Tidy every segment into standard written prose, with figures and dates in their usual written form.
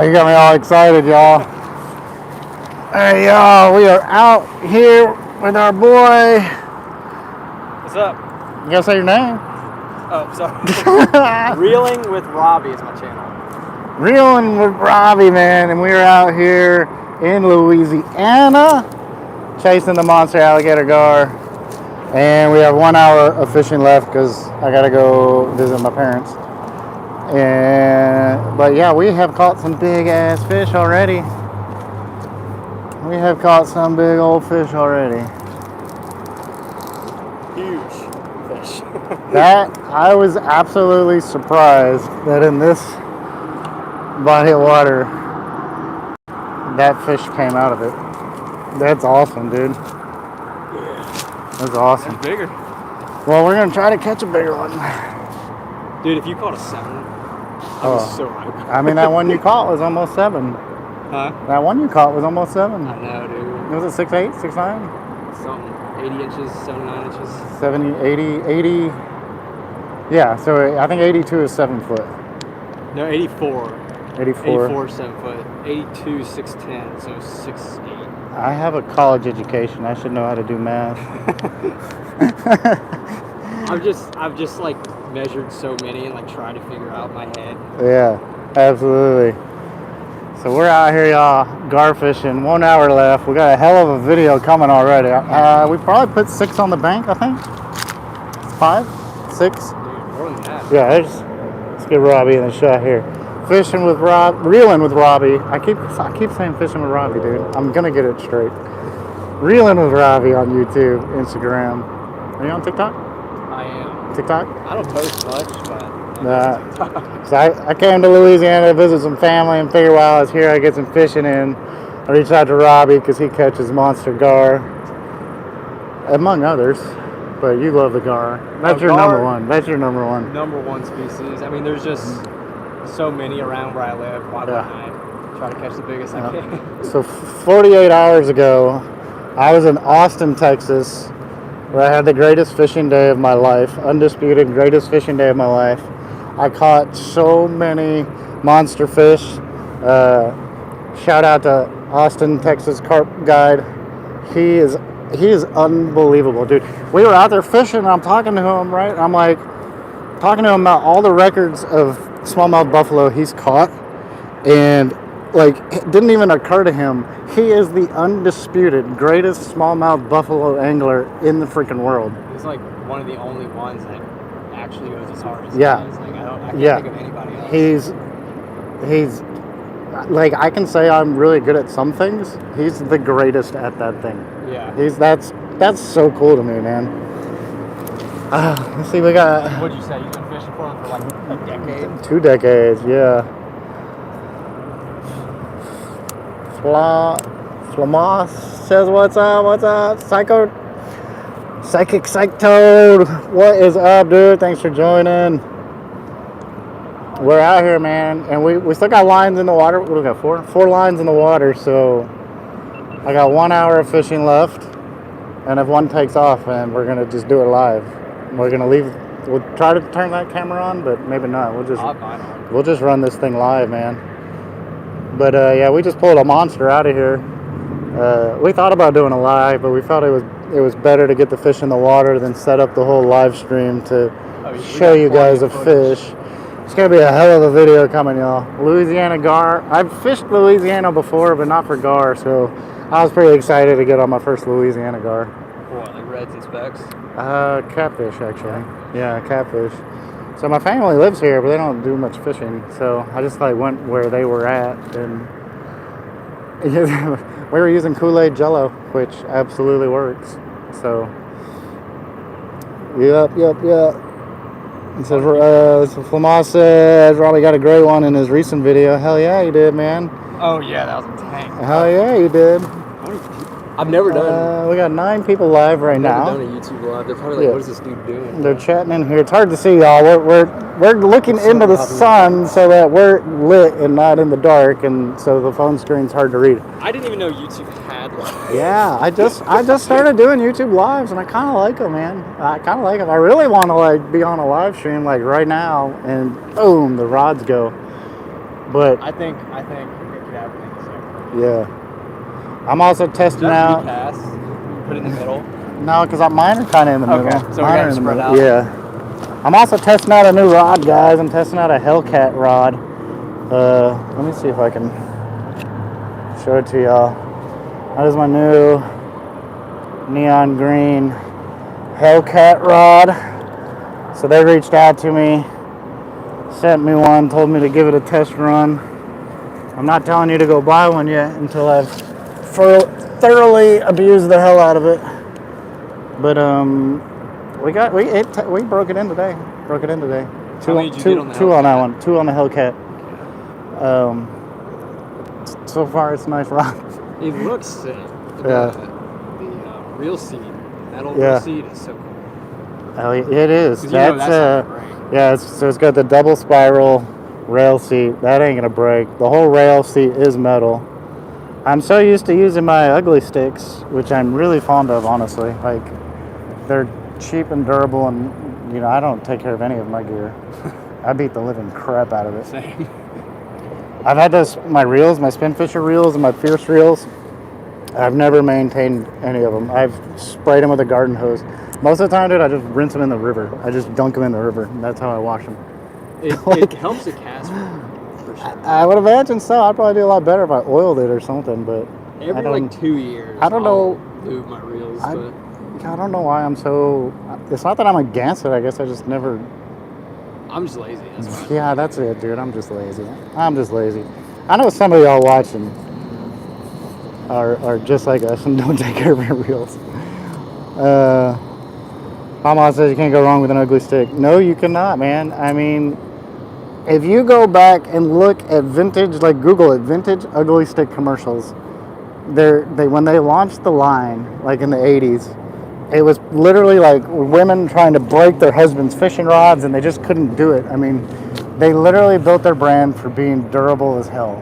You got me all excited, y'all. Hey, y'all, we are out here with our boy. What's up? You gotta say your name. Oh, sorry. Reeling with Robbie is my channel. Reeling with Robbie, man, and we are out here in Louisiana chasing the monster alligator gar. And we have 1 hour of fishing left because I gotta go visit my parents. But yeah, we have caught some big ass fish already. We have caught some big old fish already. Huge fish. That, I was absolutely surprised that in this body of water, that fish came out of it. That's awesome, dude. Yeah. That's awesome. That's bigger. Well, we're gonna try to catch a bigger one. Dude, if you caught a 7, I was so hyped. I mean, that one you caught was almost 7. Huh? That one you caught was almost 7. I know, dude. Was it 6'8", 6'9"? Something. 80 inches, 79 inches. 70, 80. Yeah, so I think 82 is 7 foot. No, 84. 84. 84, 7 foot. 82, 6'10", so 6'8". I have a college education. I should know how to do math. I've just like measured so many and like tried to figure out my head. Yeah, absolutely. So we're out here, y'all, gar fishing. 1 hour left. We got a hell of a video coming already. We probably put 6 on the bank, I think. 5, 6. Dude, more than that. Yeah, let's get Robbie in the shot here. Fishing with reeling with Robbie. I keep saying fishing with Robbie, dude. I'm gonna get it straight. Reeling with Robbie on YouTube, Instagram. Are you on TikTok? I am. TikTok? I don't post much, but So I came to Louisiana to visit some family and figure while I was here I get some fishing in. I reached out to Robbie because he catches monster gar, among others. But you love the gar. That's your number one. That's your number one. Number one species. I mean, there's just so many around where I live. Why don't I try to catch the biggest I can? So 48 hours ago, I was in Austin, Texas, where I had the greatest fishing day of my life, undisputed greatest fishing day of my life. I caught so many monster fish. Shout out to Austin, Texas CARP guide. He is unbelievable, dude. We were out there fishing, and I'm talking to him, right? I'm like talking to him about all the records of smallmouth buffalo he's caught, and like it didn't even occur to him he is the undisputed greatest smallmouth buffalo angler in the freaking world. He's like one of the only ones that actually goes as hard as he does. Like I can't think of anybody else. He's like, I can say I'm really good at some things. He's the greatest at that thing. Yeah. That's so cool to me, man. Let's see, we got... What'd you say? You've been fishing for him for like a decade? 2 decades, yeah. Flamos says, what's up? Psychic Psych Toad, what is up, dude? Thanks for joining. We're out here, man, and we still got lines in the water. What do we got, 4 lines in the water, so I got 1 hour of fishing left, and if one takes off, and we're gonna just do it live. We're gonna we'll try to turn that camera on, but maybe not. We'll just run this thing live, man. But yeah, we just pulled a monster out of here. We thought about doing a live, but we felt it was better to get the fish in the water than set up the whole live stream to show you guys a fish. It's going to be a hell of a video coming, y'all. Louisiana gar. I've fished Louisiana before, but not for gar, so I was pretty excited to get on my first Louisiana gar. What, like reds and specks? Catfish, actually. Yeah, catfish. So my family lives here, but they don't do much fishing, so I just like went where they were at, and we were using Kool-Aid Jello, which absolutely works. So, yep. So Flamas says Robbie got a great one in his recent video. Hell yeah, you did, man. Oh yeah, that was a tank. Hell yeah, you did. I've never done. We got 9 people live right now. I've never done a YouTube live. They're probably like, what is this dude doing? They're chatting in here. It's hard to see, y'all. We're looking into the sun so that we're lit and not in the dark, and so the phone screen's hard to read. I didn't even know YouTube had live. Yeah, I just started doing YouTube lives, and I kind of like them, man. I kind of like them. I really want to like be on a live stream like right now, and boom, the rods go. But I think it could have everything. yeah, I'm also testing out. Cast, put it in the middle. No, because mine are kind of in the middle. Okay, so mine we are gotta in the spread middle. out. Yeah. I'm also testing out a new rod, guys. I'm testing out a Hellcat rod. Let me see if I can show it to y'all. That is my new neon green Hellcat rod. So they reached out to me, sent me one, told me to give it a test run. I'm not telling you to go buy one yet until I've thoroughly abused the hell out of it. But we broke it in today. How many did you get on the two on Hellcat? that one. Two on the Hellcat. So far it's a nice rod. It looks sick. Yeah. The reel seat, metal Yeah. reel seat is so cool. Oh, it is. 'Cause you know that's not gonna break. Yeah. So it's got the double spiral rail seat. That ain't gonna break. The whole rail seat is metal. I'm so used to using my ugly sticks, which I'm really fond of, honestly. Like, they're cheap and durable, and I don't take care of any of my gear. I beat the living crap out of it. Same. I've had my reels, my spin fisher reels, and my fierce reels. I've never maintained any of them. I've sprayed them with a garden hose. Most of the time, dude, I just rinse them in the river. I just dunk them in the river, and that's how I wash them. It helps the cast for sure. I would imagine so. I'd probably do a lot better if I oiled it or something, but Every like 2 years, I don't know. I'll lube my reels, but I don't know why I'm so. It's not that I'm against it. I guess I just never. I'm just lazy. That's why. Yeah, that's it, dude. I'm just lazy. I know some of y'all watching are just like us and don't take care of your reels. Mama says you can't go wrong with an ugly stick. No, you cannot, man. I mean, if you go back and look at vintage, like Google it, vintage ugly stick commercials, when they launched the line, like in the 80s, it was literally like women trying to break their husband's fishing rods, and they just couldn't do it. I mean, they literally built their brand for being durable as hell.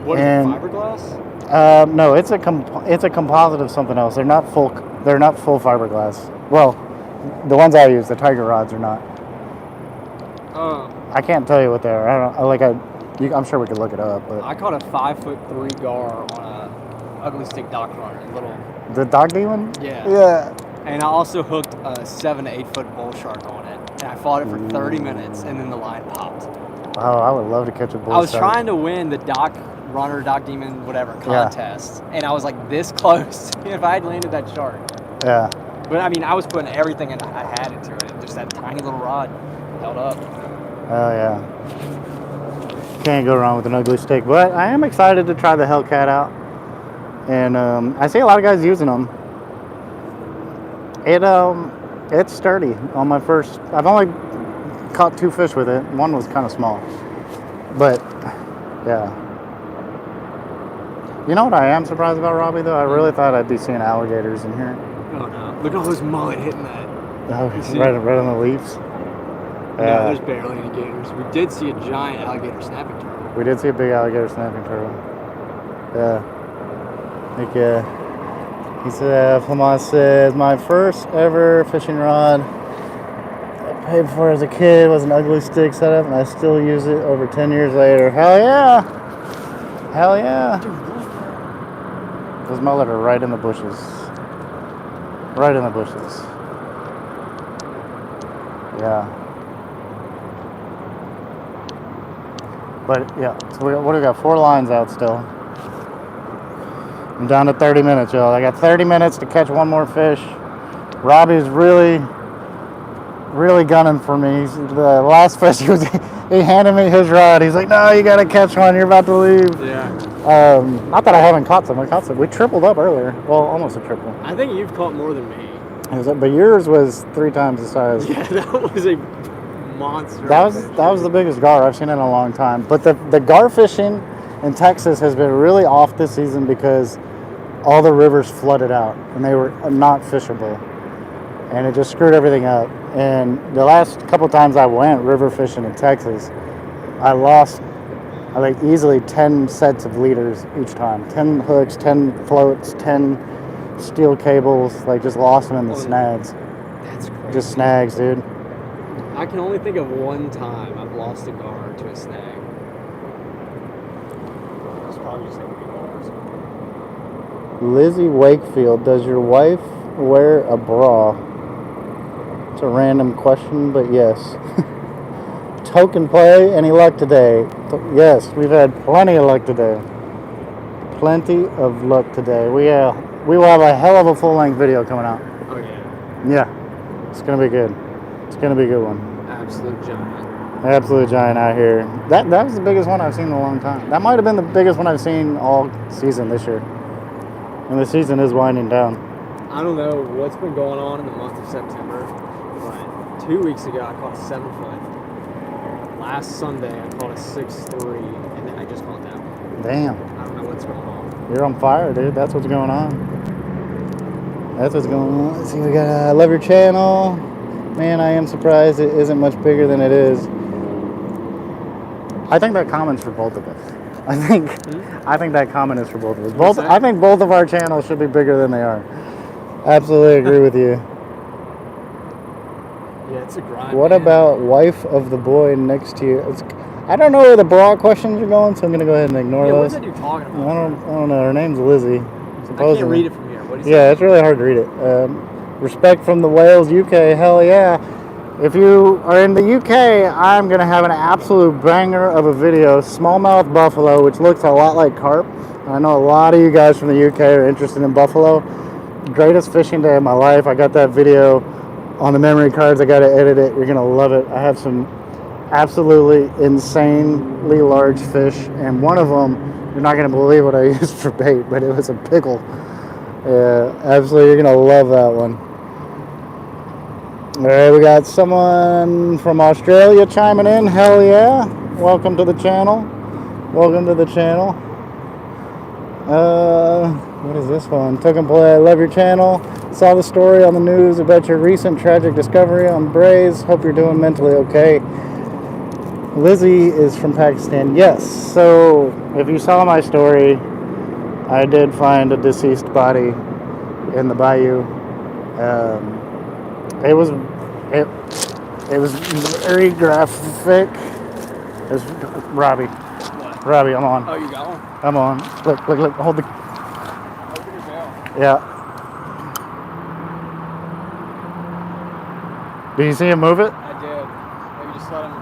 What is it, fiberglass? No, it's a composite of something else. They're not full fiberglass. Well, the ones I use, the Tiger rods, are not. I can't tell you what they are. I'm sure we could look it up. But I caught a 5'3" gar on a ugly stick dock runner, the dog demon. Yeah. Yeah. And I also hooked a 7 to 8 foot bull shark on it, and I fought it for 30 minutes, and then the line popped. Oh, I would love to catch a bull. I was trying to win the dock runner, dock demon, whatever contest, and I was like this close if I had landed that shark. Yeah. But I mean, I was putting everything I had into it. Just that tiny little rod held up. Oh yeah. Can't go wrong with an ugly stick. But I am excited to try the Hellcat out, and I see a lot of guys using them. It's sturdy. On my first, I've only caught 2 fish with it. One was kind of small, but yeah. You know what I am surprised about, Robbie? Though I really thought I'd be seeing alligators in here. Oh no! Look at all those mullet hitting that. Oh, right on the leaves. No, there's barely any gators. We did see a giant alligator snapping turtle. We did see a big alligator snapping turtle. Yeah. He said, Flamont says, my first ever fishing rod I paid for as a kid was an ugly stick setup, and I still use it over 10 years later. Hell yeah! Hell yeah! Those mullet are right in the bushes. Right in the bushes. Yeah. But yeah, so what do we got? 4 lines out still. I'm down to 30 minutes, y'all. I got 30 minutes to catch one more fish. Robbie's really gunning for me. The last fish, he handed me his rod. He's like, no, you got to catch one. You're about to leave. Yeah. Not that I haven't caught some. I caught some. We tripled up earlier. Well, almost a triple. I think you've caught more than me. But yours was 3 times the size. Yeah, that was a monster. That was the biggest gar I've seen in a long time. But the gar fishing in Texas has been really off this season because all the rivers flooded out and they were not fishable, and it just screwed everything up. And the last couple times I went river fishing in Texas, I lost easily 10 sets of leaders each time. 10 hooks, 10 floats, 10 steel cables. Just lost them in the snags. That's crazy. Just snags, dude. I can only think of one time I've lost a gar to a snag. probably just like meatballs. Lizzie Wakefield, does your wife wear a bra? It's a random question, but yes. Token play, any luck today? Yes, we've had plenty of luck today. Plenty of luck today. We will have a hell of a full-length video coming out. Oh yeah. Yeah, it's gonna be good. It's gonna be a good one. Absolute giant. Absolute giant out here. That was the biggest one I've seen in a long time. That might have been the biggest one I've seen all season this year. And the season is winding down. I don't know what's been going on in the month of September, but 2 weeks ago I caught a 7-foot. Last Sunday I caught a 6'3", and then I just caught that one. Damn. I don't know what's going on. You're on fire, dude. That's what's going on. That's what's going on. Let's see, we got I love your channel. Man, I am surprised it isn't much bigger than it is. I think that comment's for both of us. I think that comment is for both of us. I think both of our channels should be bigger than they are. Absolutely agree with you. Yeah, it's a grind. What about wife of the boy next to you? I don't know where the bra questions are going, so I'm gonna go ahead and ignore those. What's that dude talking about? I don't know. Her name's Lizzie. Supposedly. I can't read it from here. What do you say? Yeah, it's really hard to read it. Respect from the Wales, UK. Hell yeah. If you are in the UK, I'm going to have an absolute banger of a video. Smallmouth buffalo, which looks a lot like carp. I know a lot of you guys from the UK are interested in buffalo. Greatest fishing day of my life. I got that video on the memory cards. I got to edit it. You're going to love it. I have some absolutely insanely large fish. And one of them, you're not going to believe what I used for bait, but it was a pickle. Yeah, absolutely. You're going to love that one. All right, we got someone from Australia chiming in. Hell yeah. Welcome to the channel. Welcome to the channel. What is this one? Took and play. I love your channel. Saw the story on the news about your recent tragic discovery on Braze. Hope you're doing mentally okay. Lizzie is from Pakistan. Yes. So if you saw my story, I did find a deceased body in the bayou. It was very graphic. It's Robbie. What? Robbie, I'm on. Oh, you got one? I'm on. Look, hold the. Open your bell. Yeah. Did you see him move it? I did. Maybe just let him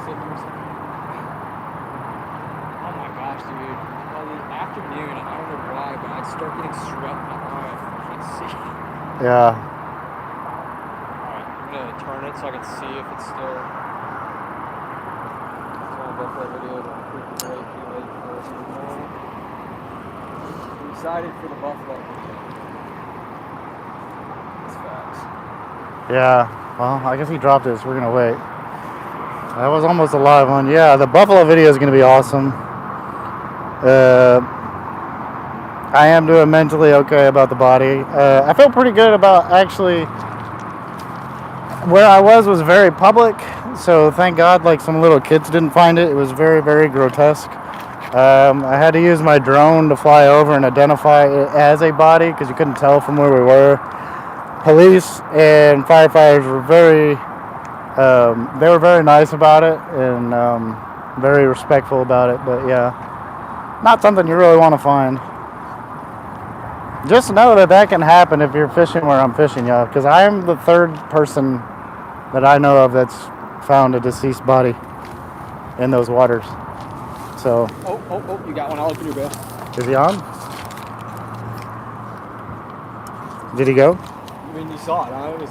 sit for a second. Oh my gosh, dude. Well, the afternoon, I don't know why, but I'd start getting sweat in my eye. I can't see. Yeah. Alright, I'm gonna turn it so I can see if it's still. It's on buffalo video. Don't freak the break. Too late for us anymore. I'm excited for the buffalo video. It's facts. Yeah. Well, I guess he dropped it, so we're gonna wait. That was almost a live one. Yeah, the buffalo video is gonna be awesome. I am doing mentally okay about the body. I feel pretty good about actually where I was very public, so thank God like some little kids didn't find it. It was very, very grotesque. I had to use my drone to fly over and identify it as a body because you couldn't tell from where we were. Police and firefighters were they were very nice about it and very respectful about it, but yeah, not something you really want to find. Just know that can happen if you're fishing where I'm fishing, y'all, because I am the third person that I know of that's found a deceased body in those waters. So. Oh, you got one. I'll open your bill. Is he on? Did he go? I mean, you saw it, huh? It was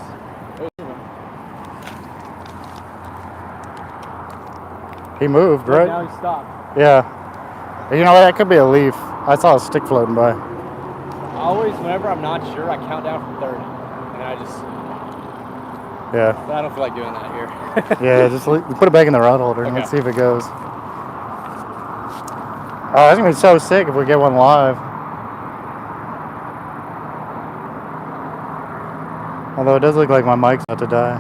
He moved, right? Now he stopped. Yeah. You know what? That could be a leaf. I saw a stick floating by. Always, whenever I'm not sure, I count down from 30. And I just... Yeah. But I don't feel like doing that here. Yeah, just put it back in the rod holder and Okay. let's see if it goes. Oh, that's going to be so sick if we get one live. Although it does look like my mic's about to die.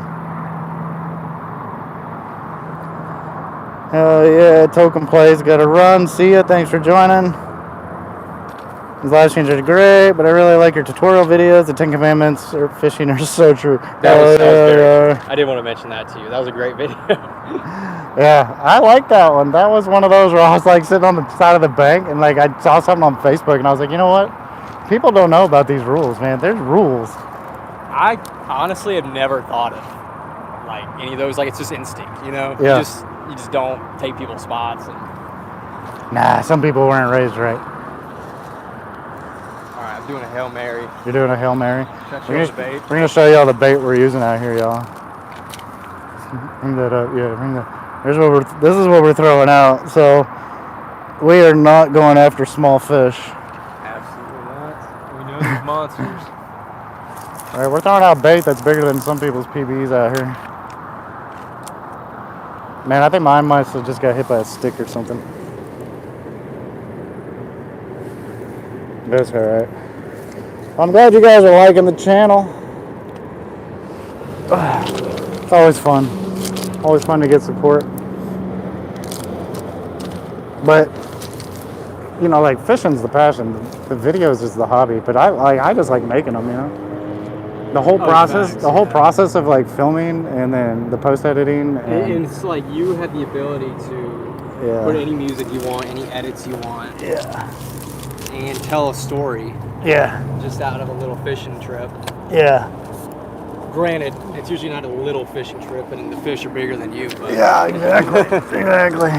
Hell yeah, Token Plays got to run. See ya. Thanks for joining. These live streams are great, but I really like your tutorial videos. The 10 Commandments or fishing are so true. That was very, I did want to mention that to you. That was a great video. Yeah, I like that one. That was one of those where I was like sitting on the side of the bank and like I saw something on Facebook and I was like, you know what? People don't know about these rules, man. There's rules. I honestly have never thought of like any of those. Like it's just instinct, you know. Yeah. You just don't take people's spots. And... Nah, some people weren't raised right. All right, I'm doing a Hail Mary. You're doing a Hail Mary. We're gonna show y'all the bait we're using out here, y'all. Bring that up, yeah. Bring that. This is what we're throwing out. So we are not going after small fish. Absolutely not. We know these monsters. All right, we're throwing out bait that's bigger than some people's PBs out here. Man, I think mine might have just got hit by a stick or something. That's all right. Well, I'm glad you guys are liking the channel. It's always fun. Always fun to get support. But, you know, like fishing's the passion. The videos is the hobby. But I just like making them, you know. The whole process of like filming and then the post editing. And it's like you have the ability to put any music you want, any edits you want. Yeah. And tell a story. Yeah. Just out of a little fishing trip. Yeah. Granted, it's usually not a little fishing trip, and the fish are bigger than you. But yeah, exactly. Exactly.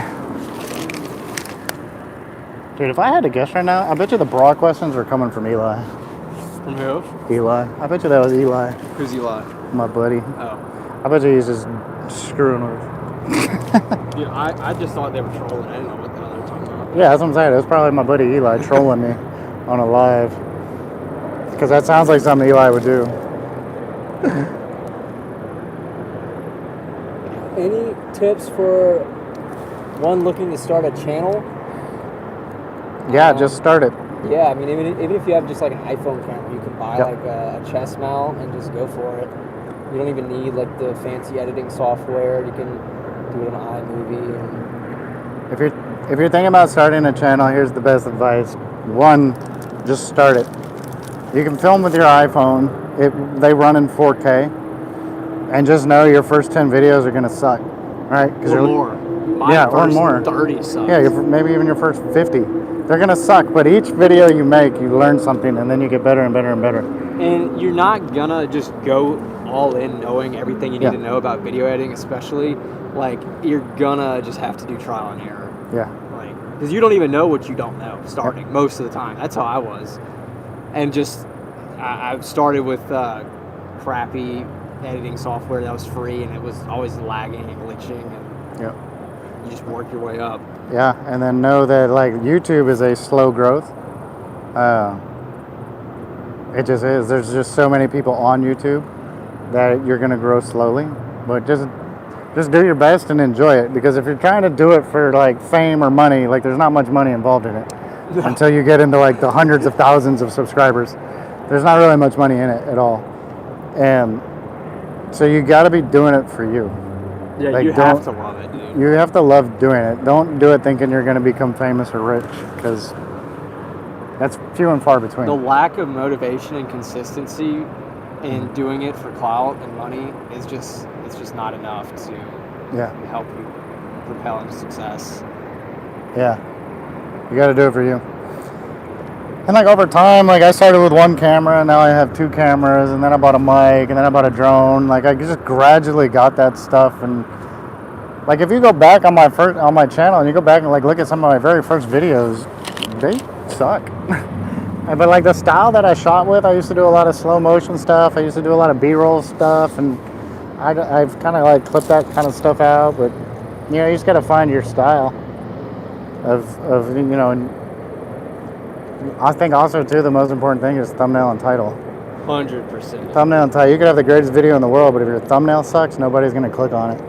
Dude, if I had to guess right now, I bet you the broad questions are coming from Eli. From who? Eli. I bet you that was Eli. Who's Eli? My buddy. Oh. I bet you he's just screwing with. Dude, I just thought they were trolling. I didn't know what the hell they were talking about. Yeah, that's what I'm saying. It was probably my buddy Eli trolling me on a live. Because that sounds like something Eli would do. Any tips for one looking to start a channel? Yeah, just start it. Yeah, I mean, even if you have just like an iPhone camera, you can buy like a chest mount and just go for it. You don't even need like the fancy editing software. You can do it on iMovie. And... If you're thinking about starting a channel, here's the best advice. One, just start it. You can film with your iPhone. They run in 4K. And just know your first 10 videos are gonna suck, right? Or more. Or more. 30 sucks. Yeah, maybe even your first 50. They're gonna suck, but each video you make, you learn something, and then you get better and better and better. And you're not gonna just go all in knowing everything you need to know about video editing, especially. Like, you're gonna just have to do trial and error. Yeah. Like, because you don't even know what you don't know starting most of the time. That's how I was. And just, I started with crappy editing software that was free, and it was always lagging and glitching, and you just work your way up. Yeah, and then know that like YouTube is a slow growth. It just is. There's just so many people on YouTube that you're gonna grow slowly, but just do your best and enjoy it, because if you're trying to do it for like fame or money, like there's not much money involved in it until you get into like the hundreds of thousands of subscribers. There's not really much money in it at all, and so you got to be doing it for you. Yeah, like, you have to love it, dude. You have to love doing it. Don't do it thinking you're going to become famous or rich, because that's few and far between. The lack of motivation and consistency in doing it for clout and money is just not enough to help you propel into success. Yeah, you got to do it for you. And like over time, like I started with one camera, and now I have 2 cameras, and then I bought a mic, and then I bought a drone. Like I just gradually got that stuff, and like if you go back on my channel and you go back and like look at some of my very first videos, they suck. But like the style that I shot with, I used to do a lot of slow motion stuff. I used to do a lot of B-roll stuff, and I've kind of like clipped that kind of stuff out. But you know, you just got to find your style of you know. And I think also too the most important thing is thumbnail and title. 100%. Thumbnail and title. You could have the greatest video in the world, but if your thumbnail sucks, nobody's gonna click on it.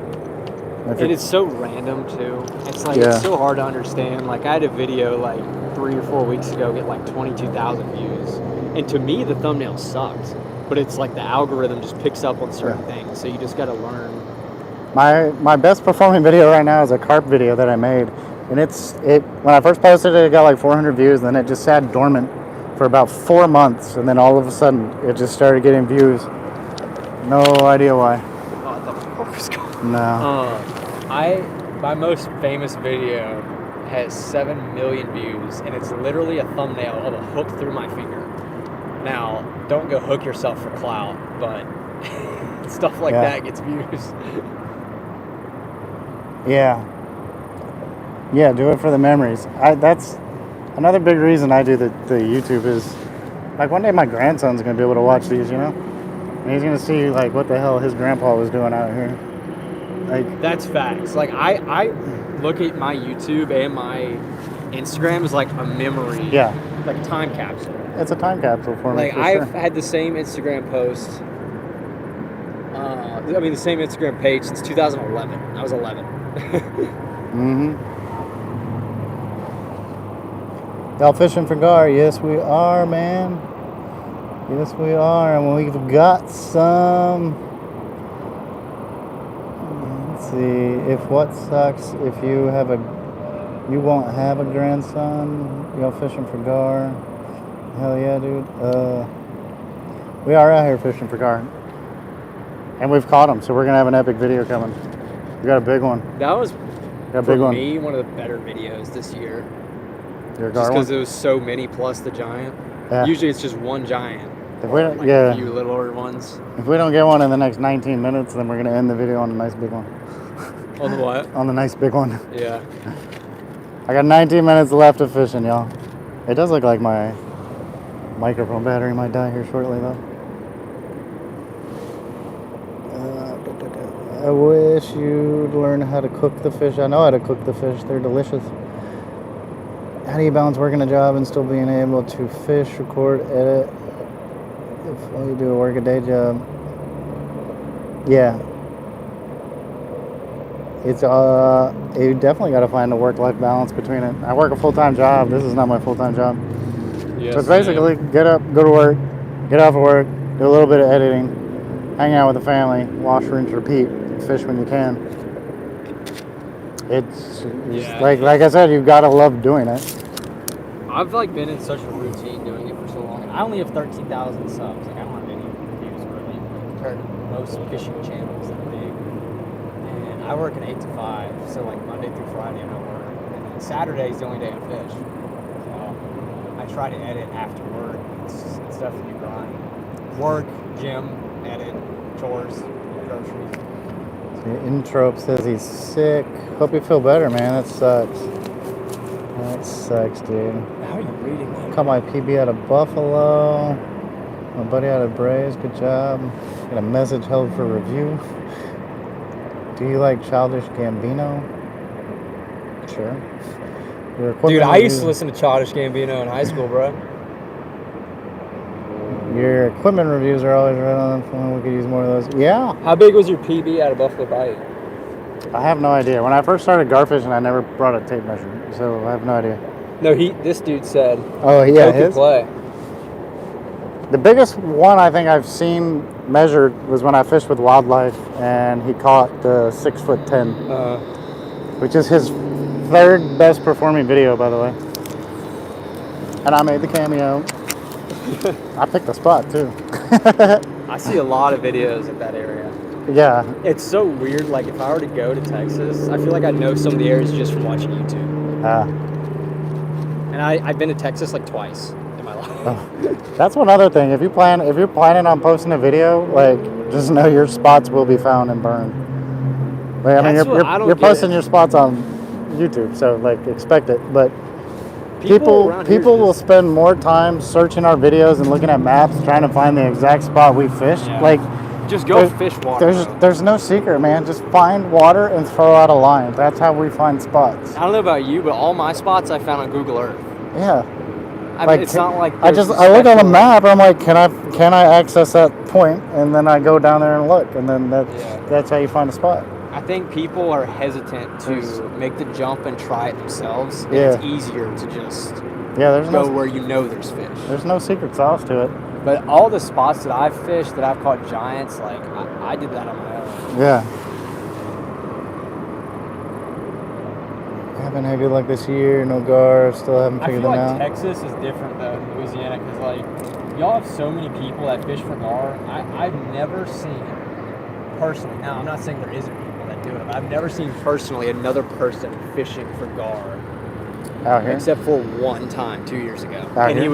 And it's so random too. It's like it's so hard to understand. Like I had a video like 3 or 4 weeks ago get like 22,000 views, and to me the thumbnail sucked. But it's like the algorithm just picks up on certain things, so you just got to learn. My best performing video right now is a CARP video that I made, and it when I first posted it, it got like 400 views, and then it just sat dormant for about 4 months, and then all of a sudden it just started getting views. No idea why. Oh, I thought my car was gone. No. My most famous video has 7 million views, and it's literally a thumbnail of a hook through my finger. Now, don't go hook yourself for clout, but stuff like that gets views. Yeah. Yeah, do it for the memories. That's another big reason I do the YouTube is, like, one day my grandson's going to be able to watch these, you know? And he's going to see, like, what the hell his grandpa was doing out here. Like, that's facts. Like, I look at my YouTube and my Instagram as like a memory. Yeah. Like a time capsule. It's a time capsule for me. Like, I've had the same Instagram post. The same Instagram page since 2011. I was 11. Y'all fishing for gar? Yes, we are, man. Yes, we are. And we've got some. Let's see. If what sucks, if you won't have a grandson. Y'all fishing for gar? Hell yeah, dude. We are out here fishing for gar. And we've caught them, so we're going to have an epic video coming. We got a big one. That was, got a for big one. me, one of the better videos this year. Your Just gar because one? it was so many plus the giant. Yeah. Usually it's just one giant. If we don't, Like yeah. a few littler ones. If we don't get one in the next 19 minutes, then we're going to end the video on a nice big one. On the what? On the nice big one. Yeah. I got 19 minutes left of fishing, y'all. It does look like my microphone battery might die here shortly, though. I wish you'd learn how to cook the fish. I know how to cook the fish. They're delicious. How do you balance working a job and still being able to fish, record, edit? If all you do is work a day job. Yeah. It's you definitely got to find a work-life balance between it. I work a full-time job. This is not my full-time job. Yes, So it's basically get up, go to work, get off of work, do a little bit of editing, hang out with the family, wash, rinse, repeat, fish when you can. It's like I said, you've got to love doing it. I've like been in such a routine doing it for so long. I only have 13,000 subs. Like, I don't have any views really compared to most fishing channels that are big. And I work an 8 to 5, so like Monday through Friday I'm at work, and then Saturday is the only day I fish. So I try to edit after work. It's definitely a grind. Work, gym, edit, chores, groceries. Intrope says he's sick. Hope you feel better, man. That sucks. That sucks, dude. How are you reading that? Caught my PB out of Buffalo. My buddy out of Braves. Good job. Got a message held for review. Do you like Childish Gambino? Sure. Dude, I used to listen to Childish Gambino in high school, bro. Your equipment reviews are always right on the phone. We could use more of those. Yeah. How big was your PB out of Buffalo Bite? I have no idea. When I first started gar fishing, I never brought a tape measure, so I have no idea. No, this dude said. Oh yeah, his play. The biggest one I think I've seen measured was when I fished with Wildlife, and he caught the 6'10", which is his third best performing video, by the way. And I made the cameo. I picked the spot too. I see a lot of videos at that area. Yeah. It's so weird. Like, if I were to go to Texas, I feel like I know some of the areas just from watching YouTube. And I've been to Texas like twice in my life. Oh. That's one other thing. If you're planning on posting a video, like, just know your spots will be found and burned. Like, I mean, you're posting your spots on YouTube, so like expect it. But people will spend more time searching our videos and looking at maps trying to find the exact spot we fished. Yeah. Like, just go fish water. There's no secret, man. Just find water and throw out a line. That's how we find spots. I don't know about you, but all my spots I found on Google Earth. Yeah. I mean, it's not like I look on the map. I'm like, can I access that point? And then I go down there and look, and then that's how you find a spot. I think people are hesitant to make the jump and try it themselves. And it's easier to just go where you know there's fish. There's no secret sauce to it. But all the spots that I've fished, that I've caught giants, like, I did that on my own. Yeah. Haven't had good luck this year. No gar. Still haven't I figured feel them like out. Texas is different though than Louisiana because like y'all have so many people that fish for gar. I've never seen personally. Now I'm not saying there isn't people that do it, but I've never seen personally another person fishing for gar Out here? except for one time 2 years ago, Out and here?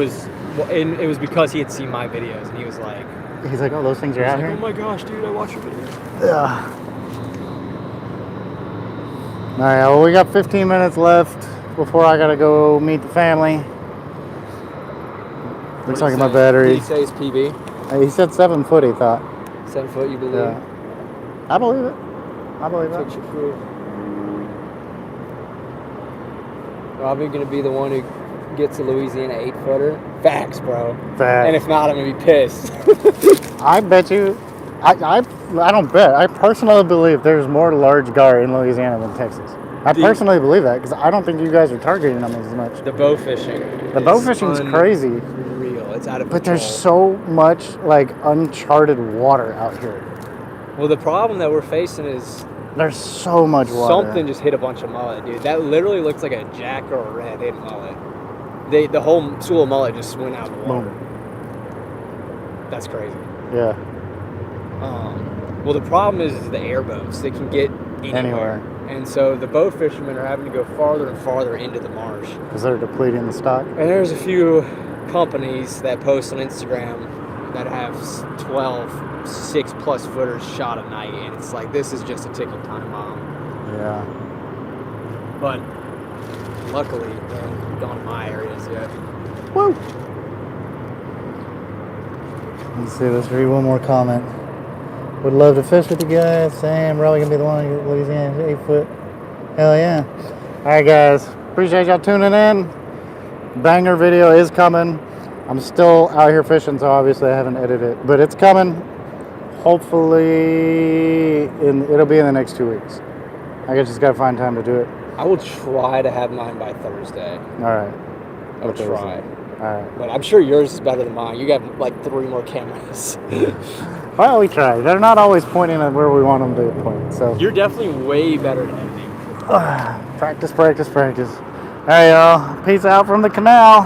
and it was because he had seen my videos and he was like, He's like, oh, those things are out oh here? my gosh, dude, I watched your videos. Yeah. All right, well, we got 15 minutes left before I gotta go meet the family. Looks like my battery. Did he say his PB? He said 7 foot, he thought. 7 foot, you believe? Yeah. I believe it. I believe That's that. what you prove. Probably gonna be the one who gets a Louisiana 8-footer. Facts, bro. Facts. And if not, I'm gonna be pissed. I bet you, I don't bet. I personally believe there's more large gar in Louisiana than Texas. I personally believe that because I don't think you guys are targeting them as much. The bow fishing. The bow fishing's crazy. Real. It's out of But control. there's so much like uncharted water out here. Well, the problem that we're facing is There's so much water. something just hit a bunch of mullet, dude. That literally looks like a jack or a red hit mullet. The whole school of mullet just went out of the water. Boom. That's crazy. Yeah. Well, the problem is the airboats. They can get anywhere. And so the bow fishermen are having to go farther and farther into the marsh. Because they're depleting the stock. And there's a few companies that post on Instagram that have 12 6+ footers shot a night, and it's like, this is just a ticking time bomb. Yeah. But luckily, they haven't gone to my areas yet. Woo! Let's see, let's read one more comment. Would love to fish with you guys. Sam, probably gonna be the one who gets Louisiana 8 foot. Hell yeah. Alright guys, appreciate y'all tuning in. Banger video is coming. I'm still out here fishing, so obviously I haven't edited it. But it's coming. Hopefully, it'll be in the next 2 weeks. I just gotta find time to do it. I will try to have mine by Thursday. Alright. I will try. Alright. But I'm sure yours is better than mine. You got like 3 more cameras. Well, we try. They're not always pointing at where we want them to point, so. You're definitely way better at editing. Practice, practice, practice. All right, y'all. Peace out from the canal.